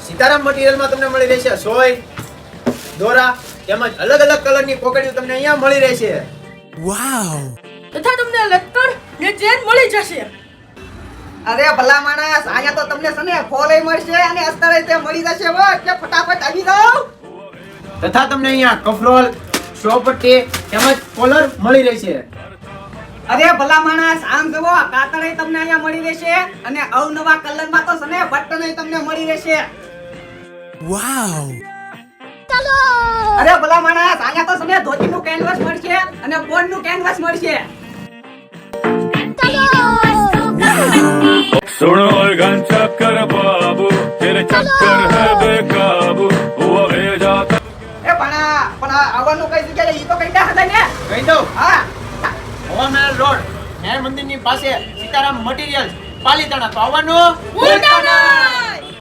સીતારામ મટીરીયલમાં તમને મળી રહેશે સોય, દોરા તેમજ અલગ અલગ કલરની કોકડીઓ તમને અહીંયા મળી રહેશે. વાવ! તથા તમને લટકણ ને ચેન મળી જશે. અરે ભલા માણસ, અહીંયા તો તમને સને ફોલે મળશે અને અસ્તરે તે મળી જશે. હો એટલે ફટાફટ આવી જાઓ. તથા તમને અહીંયા કફરોલ, શોપટ્ટી તેમજ કોલર મળી રહેશે. અરે ભલા માણસ, આમ જુઓ, કાતરે તમને અહીંયા મળી રહેશે અને અવનવા કલરમાં તો સને બટન તમને મળી રહેશે. વાવ! અરે ભલા માણસ, અહીંયા તો સને ધોતીનું કેનવાસ મળશે અને બોર્ડનું કેનવાસ મળશે. सुनो गन चक्कर बाबू तेरे चक्कर है बेकाबू हुआ भेजा એ પણ આવવાનું કઈ જગ્યાએ ઈ તો કઈ દે હતા ને. કહી દઉં, હા, હવામેલ રોડ ન્યાય મંદિરની પાસે સીતારામ મટીરીયલ પાલીતાણા. તો આવવાનું ભૂલતા નહીં.